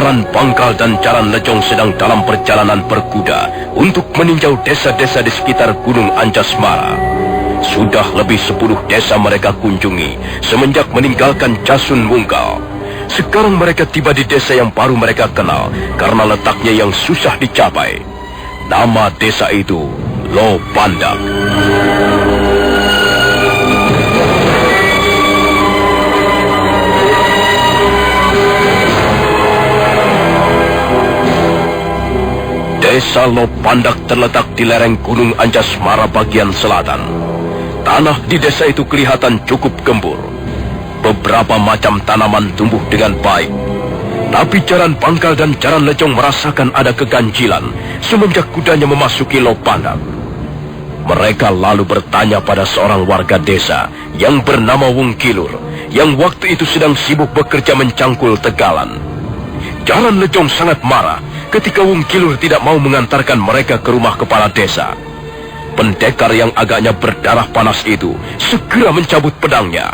Jaran Bangkal dan Jaran Lejong sedang dalam perjalanan berkuda untuk meninjau desa-desa di sekitar Gunung Anjasmara. Sudah lebih 10 desa mereka kunjungi semenjak meninggalkan Jasun Munggal. Sekarang mereka tiba di desa yang baru mereka kenal karena letaknya yang susah dicapai. Nama desa itu Lopandak. Desa Lopandak terletak di lereng Gunung Anjasmara bagian selatan. Tanah di desa itu kelihatan cukup gembur. Beberapa macam tanaman tumbuh dengan baik. Tapi Jaran Bangkal dan Jaran Lejong merasakan ada keganjilan semenjak kudanya memasuki Lopandak. Mereka lalu bertanya pada seorang warga desa yang bernama Wung Kilur, yang waktu itu sedang sibuk bekerja mencangkul tegalan. Jaran Lejong sangat marah ketika Wung Kilur tidak mau mengantarkan mereka ke rumah kepala desa. Pendekar yang agaknya berdarah panas itu segera mencabut pedangnya.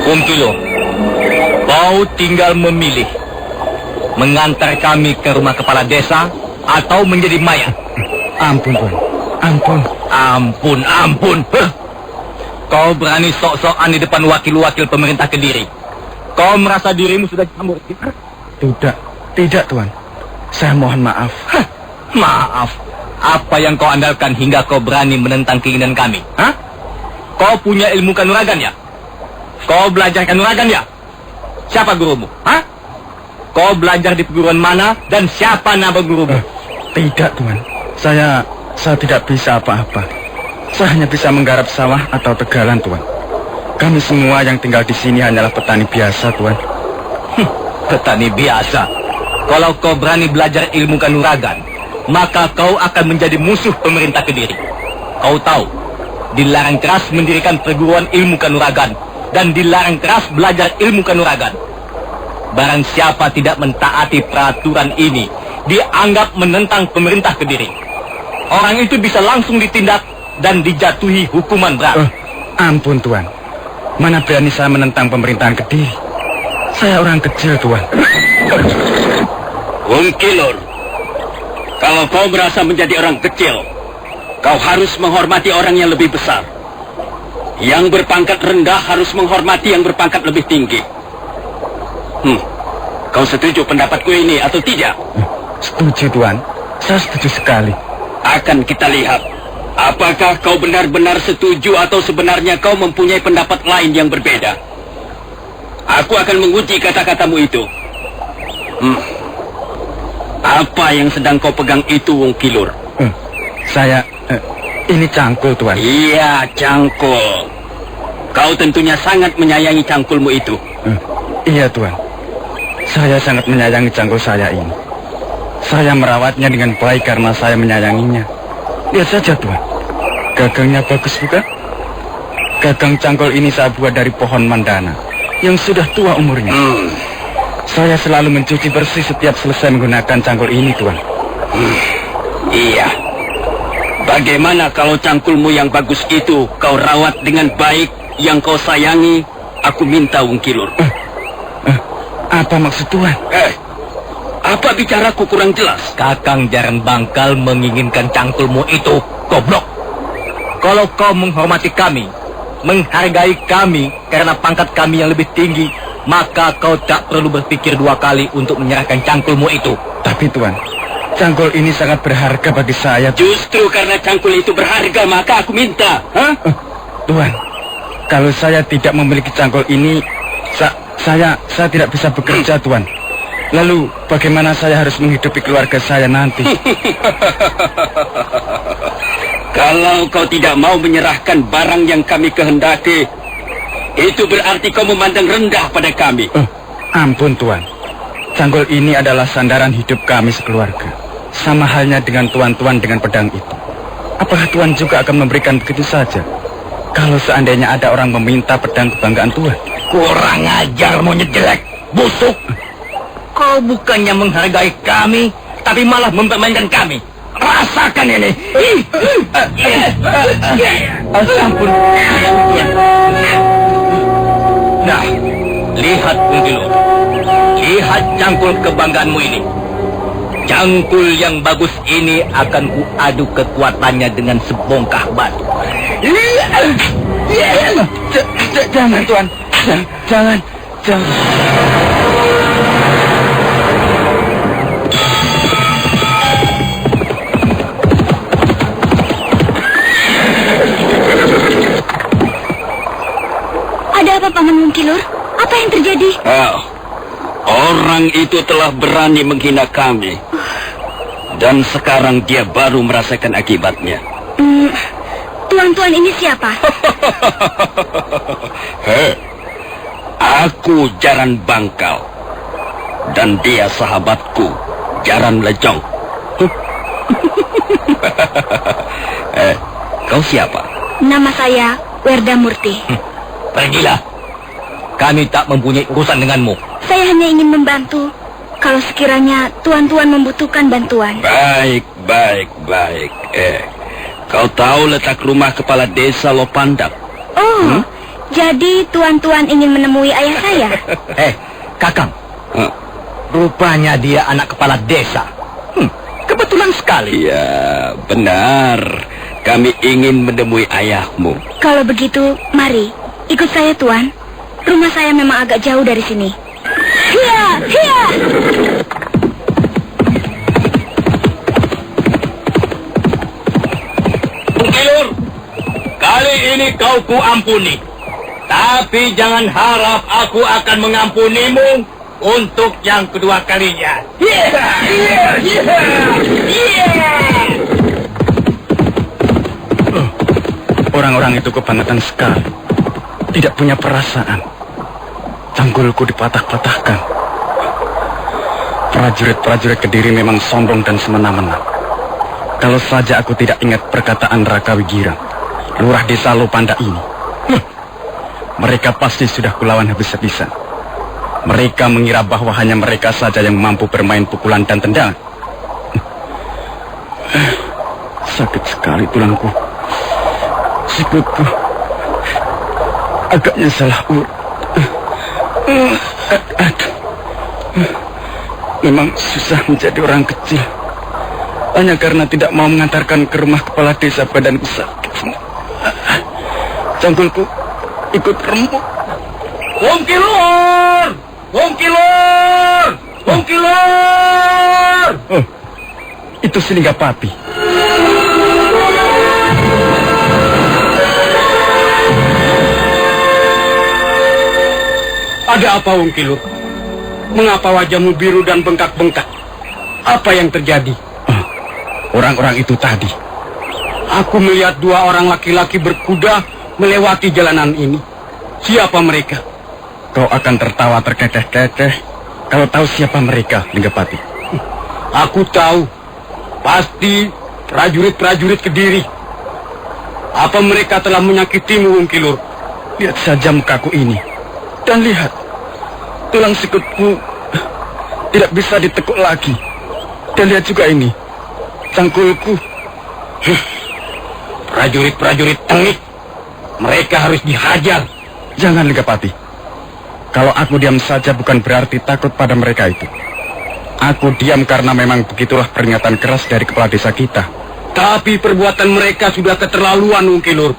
Wung Kilur, kau tinggal memilih mengantar kami ke rumah kepala desa atau menjadi mayat. Ampun, Tuan. Ampun. Kau berani sok-sokan di depan wakil-wakil pemerintah Kediri. Kau merasa dirimu sudah campur? Tidak, Tuan. Saya mohon maaf. Maaf? Apa yang kau andalkan hingga kau berani menentang keinginan kami? Hah? Kau punya ilmu kanuragan ya? Kau belajar kanuragan ya? Siapa gurumu? Hah? Kau belajar di perguruan mana dan siapa nama gurumu? Tidak, Tuan. Saya tidak bisa apa-apa. Saya hanya bisa menggarap sawah atau tegalan, Tuan. Kami semua yang tinggal di sini hanyalah petani biasa, Tuan. Petani biasa? Kalau kau berani belajar ilmu kanuragan, maka kau akan menjadi musuh pemerintah Kediri. Kau tahu, dilarang keras mendirikan perguruan ilmu kanuragan dan dilarang keras belajar ilmu kanuragan. Barang siapa tidak mentaati peraturan ini, dianggap menentang pemerintah Kediri. Orang itu bisa langsung ditindak dan dijatuhi hukuman berat. Ampun, Tuan. Mana berani saya menentang pemerintahan Kediri. Saya orang kecil, Tuan. Wung Kilur, kalau kau merasa menjadi orang kecil, kau harus menghormati orang yang lebih besar. Yang berpangkat rendah harus menghormati yang berpangkat lebih tinggi. Kau setuju pendapatku ini atau tidak? Setuju, Tuan. Saya setuju sekali. Akan kita lihat, apakah kau benar-benar setuju atau sebenarnya kau mempunyai pendapat lain yang berbeda. Aku akan menguji kata-katamu itu. Apa yang sedang kau pegang itu, Wung Kilur? Ini cangkul, Tuan. Iya, cangkul. Kau tentunya sangat menyayangi cangkulmu itu. Iya, Tuan. Saya sangat menyayangi cangkul saya ini. Saya merawatnya dengan baik karena saya menyayanginya. Lihat saja, Tuan. Gagangnya bagus bukan? Gagang cangkul ini saya buat dari pohon mandana yang sudah tua umurnya. Saya selalu mencuci bersih setiap selesai menggunakan cangkul ini, Tuan. Iya. Bagaimana kalau cangkulmu yang bagus itu kau rawat dengan baik, yang kau sayangi? Aku minta, Wung Kilur. Apa maksud Tuan? Apa bicaraku kurang jelas? Kakang Jaran Bangkal menginginkan cangkulmu itu, goblok. Kalau kau menghormati kami, menghargai kami karena pangkat kami yang lebih tinggi, maka kau tak perlu berpikir 2 kali untuk menyerahkan cangkulmu itu. Tapi Tuan, cangkul ini sangat berharga bagi saya. Justru karena cangkul itu berharga, maka aku minta. Tuan, kalau saya tidak memiliki cangkul ini, saya tidak bisa bekerja, Tuan. Lalu bagaimana saya harus menghidupi keluarga saya nanti? Kalau kau tidak mau menyerahkan barang yang kami kehendaki, itu berarti kau memandang rendah pada kami. Ampun, Tuan. Cangkul ini adalah sandaran hidup kami sekeluarga. Sama halnya dengan tuan-tuan dengan pedang itu. Apakah Tuan juga akan memberikan begitu saja? Kalau seandainya ada orang meminta pedang kebanggaan Tuan. Kurang ajar, monyet jelek, busuk. Kau bukannya menghargai kami, tapi malah mempermainkan kami. Rasakan ini. Ampun. Nah, lihat Punggilo. Lihat cangkul kebanggaanmu ini. Cangkul yang bagus ini akan kuadu kekuatannya dengan sebongkah batu. Jangan, Tuan. Jangan. Ada apa, Paman Wungkilur? Apa yang terjadi? Orang itu telah berani menghina kami. Dan sekarang dia baru merasakan akibatnya. Tuan-tuan ini siapa? Aku Jaran Bangkal. Dan dia sahabatku, Jaran Lejong. Kau siapa? Nama saya Werda Murti. Pergilah. Kami tak mempunyai urusan denganmu. Saya hanya ingin membantu. Kalau sekiranya tuan-tuan membutuhkan bantuan. Baik. Kau tahu letak rumah kepala desa Lopandak? Oh, jadi tuan-tuan ingin menemui ayah saya? Kakang. Rupanya dia anak kepala desa. Kebetulan sekali. Ya, benar. Kami ingin menemui ayahmu. Kalau begitu, mari. Ikut saya, Tuan. Rumah saya memang agak jauh dari sini. Hiya! Wungkilur, kali ini kau kuampuni. Tapi jangan harap aku akan mengampunimu untuk yang kedua kalinya. Orang-orang itu kebangetan sekali. Tidak punya perasaan. Cangkulku dipatah-patahkan. Prajurit-prajurit Kediri memang sombong dan semena-mena. Kalau saja aku tidak ingat perkataan Raka Wigirang, lurah desa Lopanda ini. Mereka pasti sudah kulawan habis-habisan. Mereka mengira bahwa hanya mereka saja yang mampu bermain pukulan dan tendangan. Sakit sekali tulangku. Sikutku agaknya salah urut. Memang susah menjadi orang kecil. Hanya karena tidak mau mengantarkan ke rumah kepala desa, badanku sakit semua. Cangkulku ikut remuk. Wungkilur! Oh, itu Seninggapapi. Ada apa, Wungkilur? Mengapa wajahmu biru dan bengkak-bengkak? Apa yang terjadi? Orang-orang itu tadi. Aku melihat dua orang laki-laki berkuda melewati jalanan ini. Siapa mereka? Kau akan tertawa terkekeh-kekeh kalau tahu siapa mereka, Linggapati. Aku tahu. Pasti prajurit-prajurit Kediri. Apa mereka telah menyakitimu, Wungkilur? Lihat saja mukaku ini. Dan lihat, tulang sikutku tidak bisa ditekuk lagi. Dan lihat juga ini, cangkulku. Prajurit-prajurit tengik. Mereka harus dihajar. Jangan, Linggapati. Kalau aku diam saja bukan berarti takut pada mereka itu. Aku diam karena memang begitulah peringatan keras dari kepala desa kita. Tapi perbuatan mereka sudah keterlaluan, Wungkilur.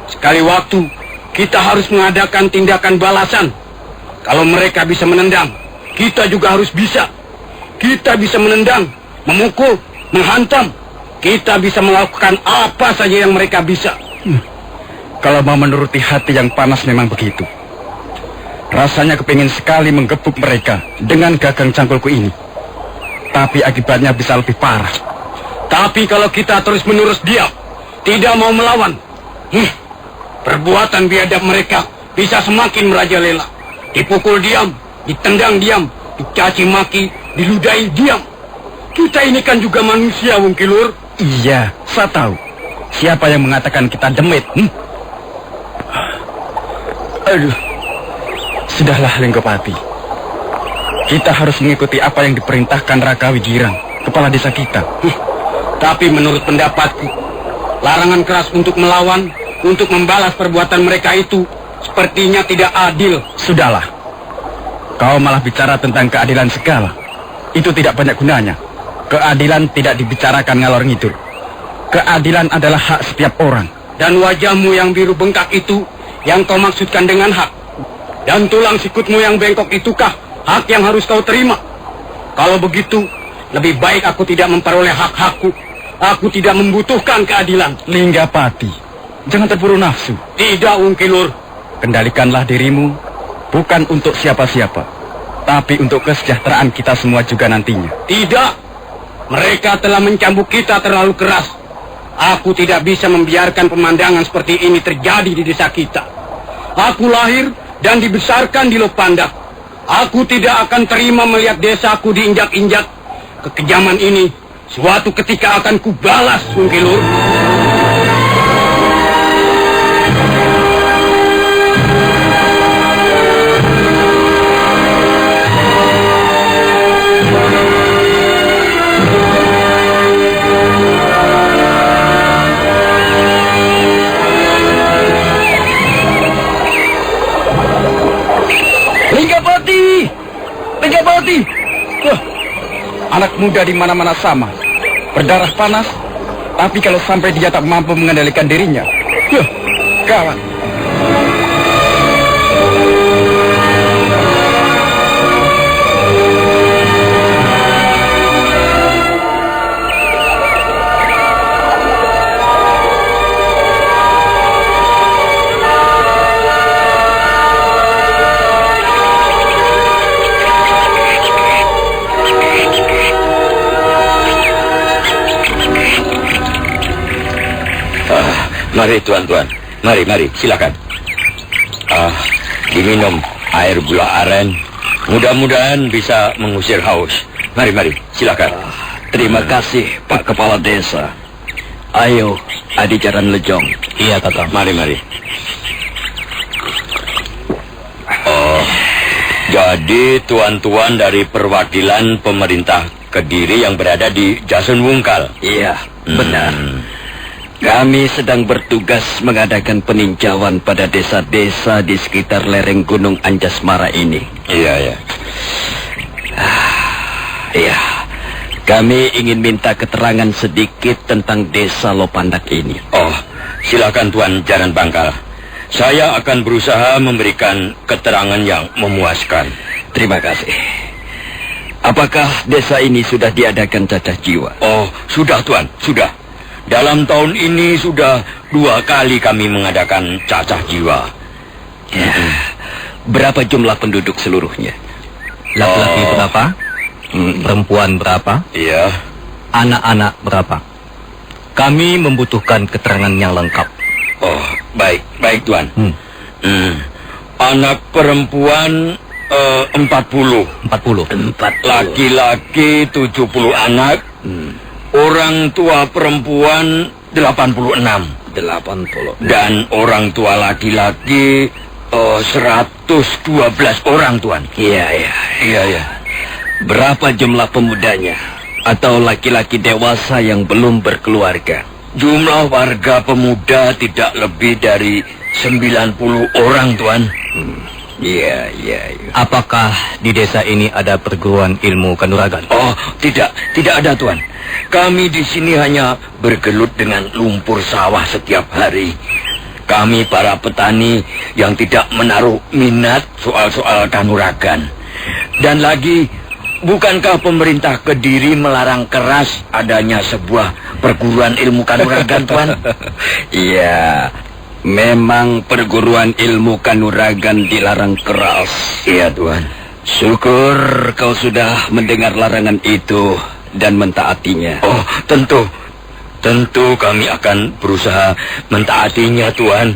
Sekali waktu, kita harus mengadakan tindakan balasan. Kalau mereka bisa menendang, kita juga harus bisa. Kita bisa menendang, memukul, menghantam. Kita bisa melakukan apa saja yang mereka bisa. Kalau mau menuruti hati yang panas memang begitu. Rasanya kepingin sekali menggebuk mereka dengan gagang cangkulku ini. Tapi akibatnya bisa lebih parah. Tapi kalau kita terus-menerus diam, tidak mau melawan, perbuatan biadab mereka bisa semakin merajalela. Dipukul diam, ditendang diam, dicaci maki, diludahi diam. Kita ini kan juga manusia, Wungkilur. Iya, saya tahu. Siapa yang mengatakan kita demit? Aduh. Sudahlah, Linggapati. Kita harus mengikuti apa yang diperintahkan Raka Wigirang, kepala desa kita. Tapi menurut pendapatku, larangan keras untuk melawan, untuk membalas perbuatan mereka itu sepertinya tidak adil. Sudahlah. Kau malah bicara tentang keadilan segala. Itu tidak banyak gunanya. Keadilan tidak dibicarakan ngalor ngidul. Keadilan adalah hak setiap orang. Dan wajahmu yang biru bengkak itu yang kau maksudkan dengan hak. Dan tulang sikutmu yang bengkok itukah hak yang harus kau terima? Kalau begitu, lebih baik aku tidak memperoleh hak-hakku. Aku tidak membutuhkan keadilan. Linggapati, jangan terburu nafsu. Tidak, Ungkilur. Kendalikanlah dirimu, bukan untuk siapa-siapa, tapi untuk kesejahteraan kita semua juga nantinya. Tidak. Mereka telah mencambuk kita terlalu keras. Aku tidak bisa membiarkan pemandangan seperti ini terjadi di desa kita. Aku lahir dan dibesarkan di Lopandak. Aku tidak akan terima melihat desaku diinjak-injak. Kekejaman ini suatu ketika akan kubalas, Ungkilur. Linggapati! Wah, anak muda di mana-mana sama. Berdarah panas, tapi kalau sampai dia tak mampu mengendalikan dirinya, gawat. Mari tuan-tuan, mari, silakan. Diminum air gula aren. Mudah-mudahan bisa mengusir haus. Mari, silakan. Terima kasih, Pak Kepala Desa. Ayo, Adijaran Lejong. Iya, Kakang. Mari. Jadi tuan-tuan dari perwakilan pemerintah Kediri yang berada di Jasun Wungkal. Iya, benar. Kami sedang bertugas mengadakan peninjauan pada desa-desa di sekitar lereng Gunung Anjasmara ini. Iya. Iya, kami ingin minta keterangan sedikit tentang desa Lopandak ini. Oh, silakan Tuan Jaran Bangkal. Saya akan berusaha memberikan keterangan yang memuaskan. Terima kasih. Apakah desa ini sudah diadakan cacah jiwa? Oh, sudah Tuan, sudah. Dalam tahun ini sudah 2 kali kami mengadakan cacah jiwa. Ya. Berapa jumlah penduduk seluruhnya? Laki-laki berapa? Perempuan berapa? Iya. Anak-anak berapa? Kami membutuhkan keterangan yang lengkap. Oh, baik Tuan. Anak perempuan 40. 40. Laki-laki 70 anak. Orang tua perempuan 86. Dan orang tua laki-laki 112 orang, Tuan. Iya. Berapa jumlah pemudanya? Atau laki-laki dewasa yang belum berkeluarga? Jumlah warga pemuda tidak lebih dari 90 orang, Tuan. Iya. Apakah di desa ini ada perguruan ilmu kanuragan? Oh, tidak ada, Tuan. Kami di sini hanya bergelut dengan lumpur sawah setiap hari. Kami para petani yang tidak menaruh minat soal-soal kanuragan. Dan lagi, bukankah pemerintah Kediri melarang keras adanya sebuah perguruan ilmu kanuragan, Tuan? Iya, memang perguruan ilmu kanuragan dilarang keras. Iya, Tuan. Syukur kau sudah mendengar larangan itu dan mentaatinya. Oh, tentu kami akan berusaha mentaatinya, Tuan.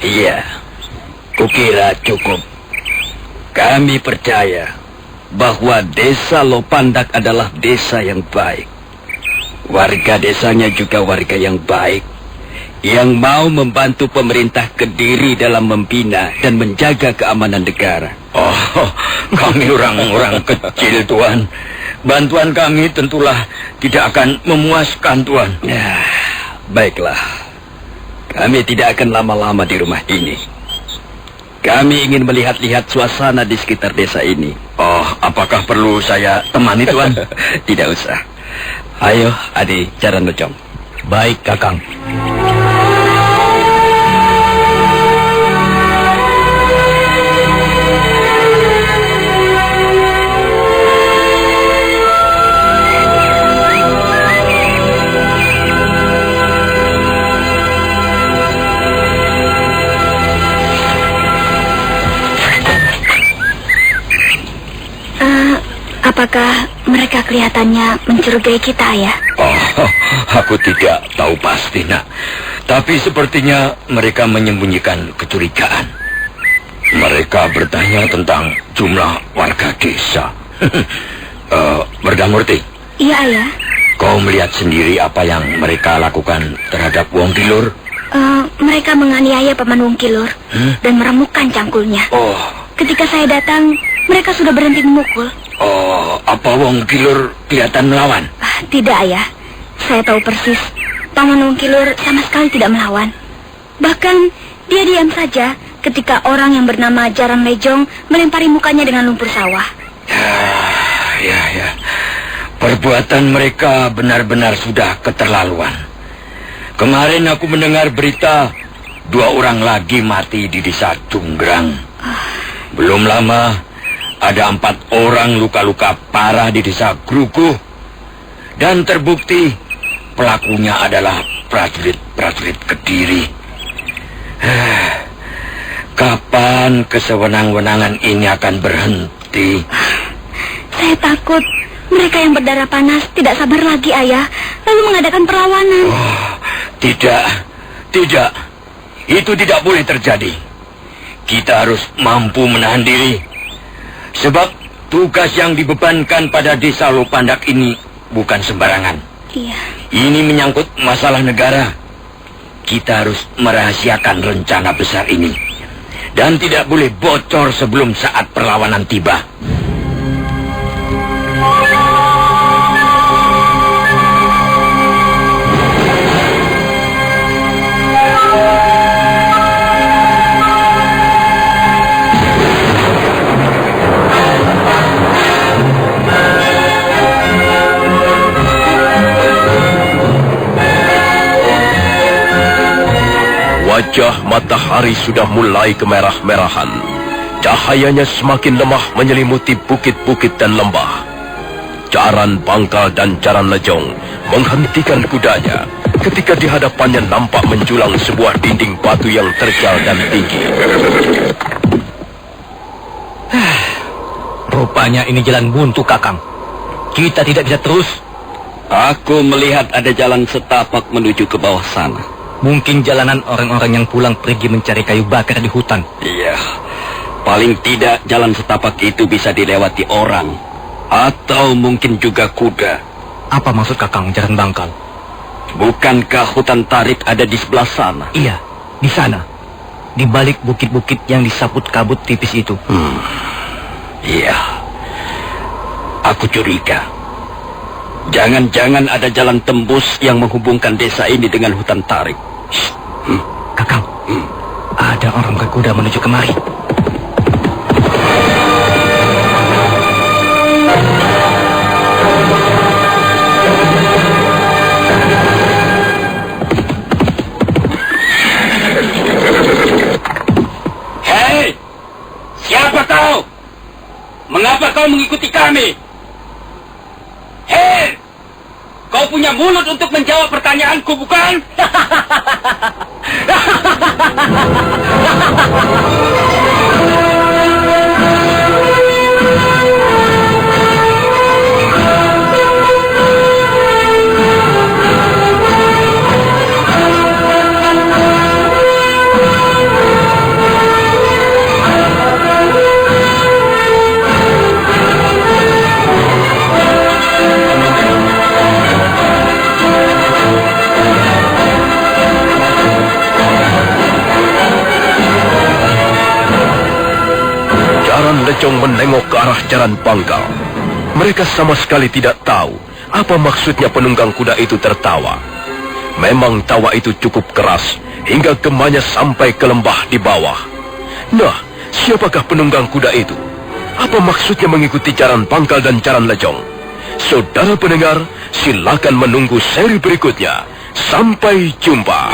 Iya, kukira cukup. Kami percaya bahwa desa Lopandak adalah desa yang baik. Warga desanya juga warga yang baik, yang mau membantu pemerintah Kediri dalam membina dan menjaga keamanan negara. Oh, kami orang-orang kecil, Tuan. bantuan kami tentulah tidak akan memuaskan, Tuan. Ya, baiklah. Kami tidak akan lama-lama di rumah ini. Kami ingin melihat-lihat suasana di sekitar desa ini. Oh, apakah perlu saya temani, Tuan? Tidak usah. Ayo, Adi, Jaran Lejong. Baik, Kakang. Apakah mereka kelihatannya mencurigai kita, Ayah? Oh, aku tidak tahu pasti, Nak. Tapi sepertinya mereka menyembunyikan kecurigaan. Mereka bertanya tentang jumlah warga desa. Merdamurti. Iya, Ayah. Kau melihat sendiri apa yang mereka lakukan terhadap Wong Kilur? Mereka menganiaya Paman Wong Kilur dan meremukkan cangkulnya. Oh. Ketika saya datang, mereka sudah berhenti memukul. Oh, apa Wong Kilur kelihatan melawan? Tidak, Ayah. Saya tahu persis. Paman Wong Kilur sama sekali tidak melawan. Bahkan, dia diam saja ketika orang yang bernama Jaran Lejong melempari mukanya dengan lumpur sawah. Ya. Perbuatan mereka benar-benar sudah keterlaluan. Kemarin aku mendengar berita 2 orang lagi mati di desa Junggrang. Belum lama ada 4 orang luka-luka parah di desa Gruguh. Dan terbukti pelakunya adalah prajurit-prajurit Kediri. Kapan kesewenang-wenangan ini akan berhenti? Saya takut mereka yang berdarah panas tidak sabar lagi, Ayah, lalu mengadakan perlawanan. Oh, tidak. Itu tidak boleh terjadi. Kita harus mampu menahan diri. Sebab tugas yang dibebankan pada desa Lopandak ini bukan sembarangan. Iya. Ini menyangkut masalah negara. Kita harus merahasiakan rencana besar ini. Dan tidak boleh bocor sebelum saat perlawanan tiba. Wajah matahari sudah mulai kemerah-merahan. Cahayanya semakin lemah menyelimuti bukit-bukit dan lembah. Jaran Bangkal dan Jaran Lejong menghentikan kudanya ketika di hadapannya nampak menjulang sebuah dinding batu yang terjal dan tinggi. Rupanya ini jalan buntu, Kakang. Kita tidak bisa terus. Aku melihat ada jalan setapak menuju ke bawah sana. Mungkin jalanan orang-orang yang pulang pergi mencari kayu bakar di hutan. Iya, paling tidak jalan setapak itu bisa dilewati orang. Atau mungkin juga kuda. Apa maksud Kakang Jaran Bangkal? Bukankah hutan tarik ada di sebelah sana? Iya, di sana. Di balik bukit-bukit yang disaput kabut tipis itu. Iya. Aku curiga. Jangan-jangan ada jalan tembus yang menghubungkan desa ini dengan hutan tarik. Kakang, ada orang berkuda menuju kemari. Hei, siapa kau? Mengapa kau mengikuti kami? Hei, kau punya mulut untuk menjawab pertanyaanku, bukan? Jaran Lejong menengok ke arah Jaran Bangkal. Mereka sama sekali tidak tahu apa maksudnya penunggang kuda itu tertawa. Memang tawa itu cukup keras hingga gemanya sampai ke lembah di bawah. Nah, siapakah penunggang kuda itu? Apa maksudnya mengikuti jaran pangkal dan jaran lejong? Saudara pendengar, silakan menunggu seri berikutnya. Sampai jumpa.